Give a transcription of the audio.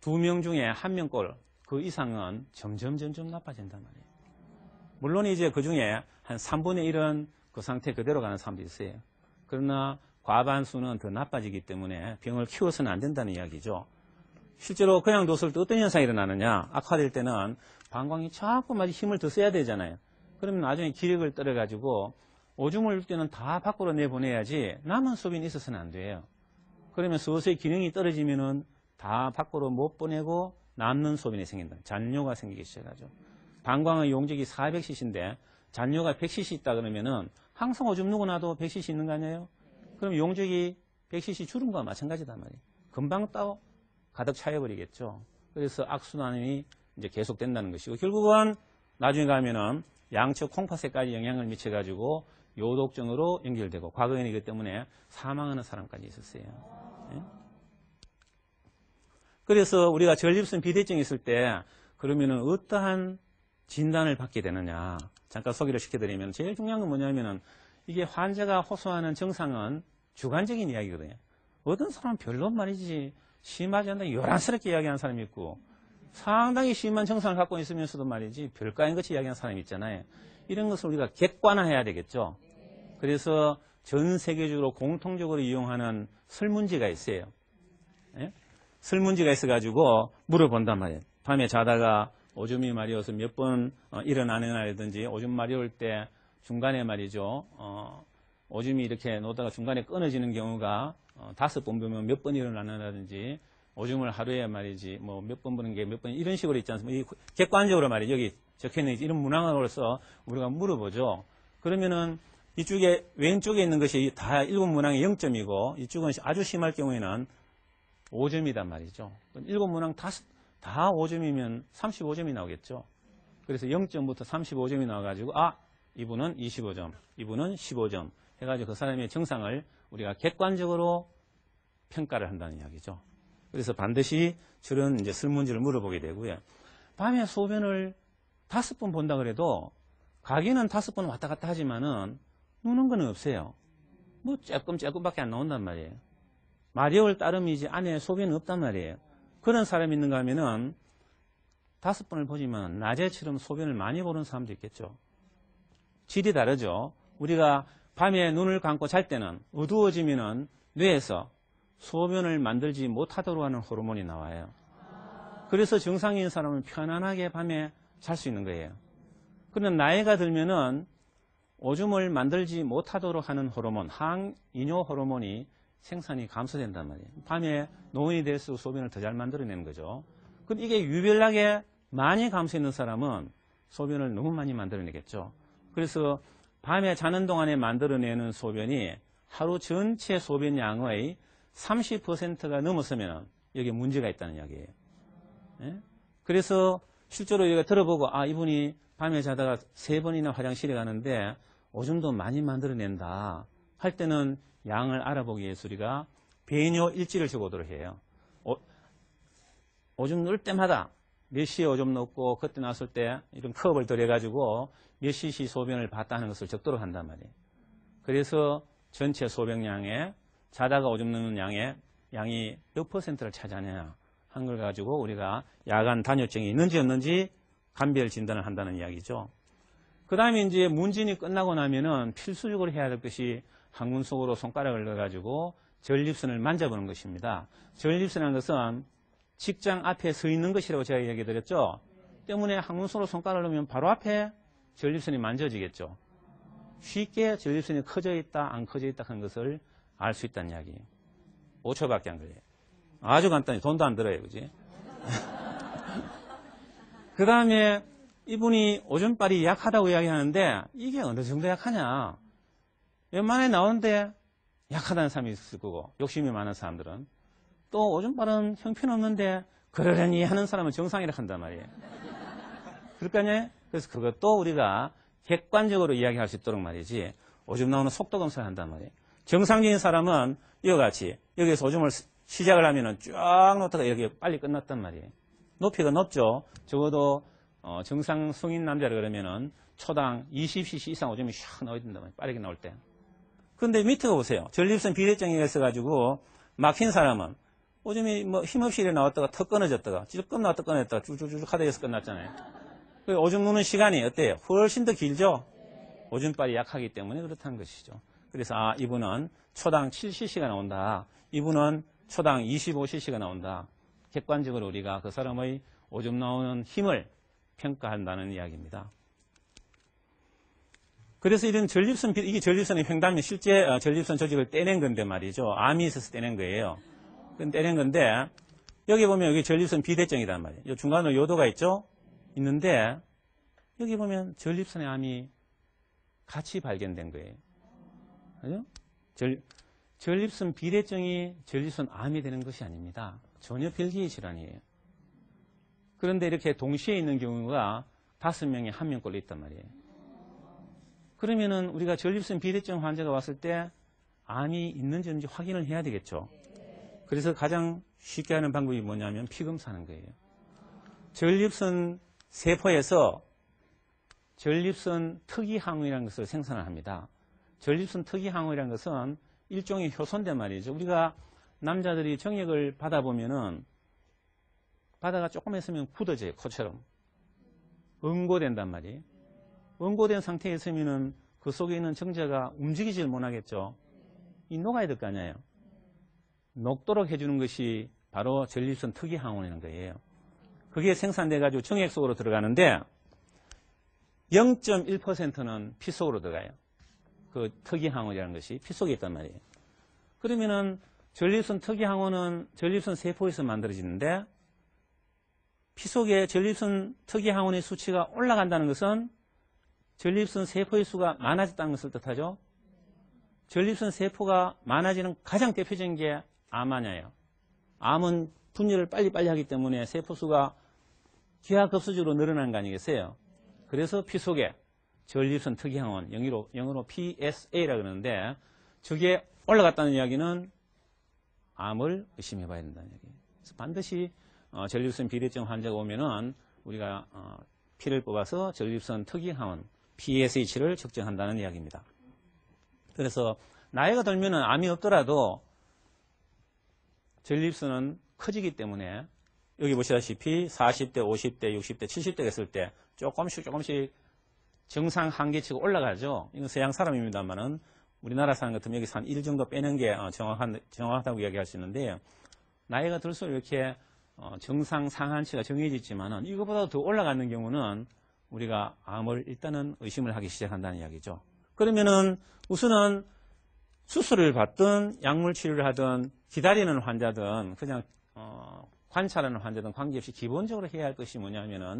2명 중에 1명꼴 그 이상은 점점 나빠진단 말이에요. 물론 이제 그 중에 한 3분의 1은 그 상태 그대로 가는 사람도 있어요. 그러나 과반수는 더 나빠지기 때문에 병을 키워서는 안 된다는 이야기죠. 실제로 그냥 뒀을 때 어떤 현상이 일어나느냐. 악화될 때는 방광이 자꾸만 힘을 더 써야 되잖아요. 그러면 나중에 기력을 떨어가지고 오줌을 울 때는 다 밖으로 내보내야지 남은 소변이 있어서는 안 돼요. 그러면 서서히 기능이 떨어지면은 다 밖으로 못 보내고 남는 소변이 생긴다. 잔뇨가 생기기 시작하죠. 방광의 용적이 400cc인데 잔뇨가 100cc 있다 그러면은 항상 오줌 누고 나도 100cc 있는 거 아니에요? 그럼 용적이 100cc 줄은 거와 마찬가지단 말이에요. 금방 또 가득 차여버리겠죠. 그래서 악순환이 이제 계속된다는 것이고 결국은 나중에 가면은 양측 콩팥에까지 영향을 미쳐가지고 요독증으로 연결되고 과거에는 이것 때문에 사망하는 사람까지 있었어요. 예? 그래서 우리가 전립선 비대증이 있을 때 그러면은 어떠한 진단을 받게 되느냐. 잠깐 소개를 시켜드리면 제일 중요한 건 뭐냐면은 이게 환자가 호소하는 증상은 주관적인 이야기거든요. 어떤 사람은 별로 말이지 심하지 않다 요란스럽게 이야기하는 사람이 있고 상당히 심한 증상을 갖고 있으면서도 말이지 별가인 것이 이야기하는 사람이 있잖아요. 이런 것을 우리가 객관화해야 되겠죠. 그래서 전 세계적으로 공통적으로 이용하는 설문지가 있어요. 예? 설문지가 있어가지고 물어본단 말이에요. 밤에 자다가 오줌이 마려워서 몇 번 일어나느냐라든지 오줌 마려울 때 중간에 말이죠. 오줌이 이렇게 놓다가 중간에 끊어지는 경우가 5번 보면 몇 번 일어나느냐라든지 오줌을 하루에 말이지 뭐 몇 번 보는 게 몇 번 이런 식으로 있지 않습니까? 객관적으로 말이죠. 여기 적혀있는 이런 문항으로서 우리가 물어보죠. 그러면은 이쪽에 왼쪽에 있는 것이 다 7문항의 0점이고 이쪽은 아주 심할 경우에는 5점이단 말이죠. 7문항 다 5점이면 35점이 나오겠죠. 그래서 0점부터 35점이 나와가지고 이분은 25점, 이분은 15점 해가지고 그 사람의 증상을 우리가 객관적으로 평가를 한다는 이야기죠. 그래서 반드시 저런 이제 설문지를 물어보게 되고요. 밤에 소변을 5번 본다 그래도 가기는 5번 왔다 갔다 하지만은 누는 건 없어요. 뭐 조금밖에 안 나온단 말이에요. 마려울 따름이지 안에 소변은 없단 말이에요. 그런 사람이 있는가 하면은 5번을 보지만 낮에처럼 소변을 많이 보는 사람도 있겠죠. 질이 다르죠. 우리가 밤에 눈을 감고 잘 때는 어두워지면은 뇌에서 소변을 만들지 못하도록 하는 호르몬이 나와요. 그래서 정상인 사람은 편안하게 밤에 잘 수 있는 거예요. 그런데 나이가 들면은 오줌을 만들지 못하도록 하는 호르몬, 항이뇨 호르몬이 생산이 감소된단 말이에요. 밤에 노인이 될수록 소변을 더 잘 만들어내는 거죠. 그럼 이게 유별나게 많이 감소있는 사람은 소변을 너무 많이 만들어내겠죠. 그래서 밤에 자는 동안에 만들어내는 소변이 하루 전체 소변량의 30%가 넘었으면 여기에 문제가 있다는 이야기예요. 예? 그래서 실제로 여기가 들어보고 이분이 밤에 자다가 3번이나 화장실에 가는데 오줌도 많이 만들어낸다 할 때는 양을 알아보기 위해서 우리가 배뇨 일지를 적어두도록 해요. 오줌 넣을 때마다 몇 시에 오줌 넣고 그때 나왔을 때 이런 컵을 들여가지고 몇 cc 소변을 봤다 하는 것을 적도록 한단 말이에요. 그래서 전체 소변량에 자다가 오줌 넣는 양이 몇 %를 차지하느냐 한 걸 가지고 우리가 야간 단뇨증이 있는지 없는지 감별 진단을 한다는 이야기죠. 그 다음에 이제 문진이 끝나고 나면은 필수적으로 해야 될 것이 항문 속으로 손가락을 넣어가지고 전립선을 만져보는 것입니다. 전립선이라는 것은 직장 앞에 서 있는 것이라고 제가 얘기 드렸죠. 때문에 항문 속으로 손가락을 넣으면 바로 앞에 전립선이 만져지겠죠. 쉽게 전립선이 커져 있다, 안 커져 있다 하는 것을 알 수 있다는 이야기예요. 5초밖에 안 걸려요. 아주 간단히 돈도 안 들어요. 그지? 그 다음에 이분이 오줌빨이 약하다고 이야기하는데 이게 어느 정도 약하냐. 웬만하게 나오는데 약하다는 사람이 있을 거고 욕심이 많은 사람들은 또 오줌빨은 형편없는데 그러려니 하는 사람은 정상이라 한단 말이에요. 그럴까요? 그래서 그것도 우리가 객관적으로 이야기할 수 있도록 말이지 오줌 나오는 속도 검사를 한단 말이에요. 정상적인 사람은 이와 같이 여기에서 오줌을 시작을 하면은 쫙 놓다가 여기 빨리 끝났단 말이에요. 높이가 높죠. 적어도 정상 성인 남자라 그러면은 초당 20cc 이상 오줌이 샥 나와야 된단 말이에요. 빠르게 나올 때. 그런데 밑에 보세요. 전립선 비대증이 있어가지고 막힌 사람은 오줌이 뭐 힘없이 일에 나왔다가 턱 끊어졌다가 찔끔 나왔다 끊어졌다가 쭉쭉쭉 하다 해서 끝났잖아요. 그 오줌 누는 시간이 어때요? 훨씬 더 길죠? 오줌빨이 약하기 때문에 그렇다는 것이죠. 그래서 이분은 초당 7cc가 나온다. 이분은 초당 25cc가 나온다. 객관적으로 우리가 그 사람의 오줌 나오는 힘을 평가한다는 이야기입니다. 그래서 이런 전립선, 이게 전립선의 횡단면, 실제 전립선 조직을 떼낸 건데 말이죠. 암이 있어서 떼낸 거예요. 떼낸 건데, 여기 보면 여기 전립선 비대증이란 말이에요. 요 중간으로 요도가 있죠? 있는데, 여기 보면 전립선의 암이 같이 발견된 거예요. 그죠? 전립선 비대증이 전립선 암이 되는 것이 아닙니다. 전혀 별개의 질환이에요. 그런데 이렇게 동시에 있는 경우가 5명에 1명꼴로 있단 말이에요. 그러면은 우리가 전립선 비대증 환자가 왔을 때 암이 있는지 없는지 확인을 해야 되겠죠. 그래서 가장 쉽게 하는 방법이 뭐냐면 피검사하는 거예요. 전립선 세포에서 전립선 특이항원이라는 것을 생산을 합니다. 전립선 특이항원이라는 것은 일종의 효소인데 말이죠. 우리가 남자들이 정액을 받아보면은 바다가 조금 있으면 굳어져요. 코처럼. 응고된단 말이에요. 응고된 상태에 있으면은 그 속에 있는 정제가 움직이질 못하겠죠. 이 녹아야 될 거 아니에요. 녹도록 해주는 것이 바로 전립선 특이항원이라는 거예요. 그게 생산돼가지고 정액 속으로 들어가는데 0.1%는 피 속으로 들어가요. 그 특이항원이라는 것이 피 속에 있단 말이에요. 그러면은 전립선 특이항원은 전립선 세포에서 만들어지는데 피 속에 전립선 특이항원의 수치가 올라간다는 것은 전립선 세포의 수가 많아졌다는 것을 뜻하죠. 전립선 세포가 많아지는 가장 대표적인 게 암환자예요. 암은 분열을 빨리빨리 하기 때문에 세포 수가 기하급수적으로 늘어나는 거 아니겠어요? 그래서 피 속에 전립선 특이항원, 영어로 PSA라고 그러는데 저게 올라갔다는 이야기는 암을 의심해 봐야 된다는 이야기예요. 그래서 반드시 전립선 비대증 환자가 오면은 우리가 피를 뽑아서 전립선 특이항원 PSH를 측정한다는 이야기입니다. 그래서 나이가 들면은 암이 없더라도 전립선은 커지기 때문에 여기 보시다시피 40대, 50대, 60대, 70대 했을 때 조금씩 정상 한계치가 올라가죠. 이건 서양 사람입니다만은 우리나라 사람 같으면 여기서 한 1 정도 빼는 게 정확하다고 이야기할 수 있는데요. 나이가 들수록 이렇게 정상 상한치가 정해지지만은 이거보다 더 올라가는 경우는 우리가 암을 일단은 의심을 하기 시작한다는 이야기죠. 그러면은 우선은 수술을 받든 약물 치료를 하든 기다리는 환자든 그냥 관찰하는 환자든 관계없이 기본적으로 해야 할 것이 뭐냐면은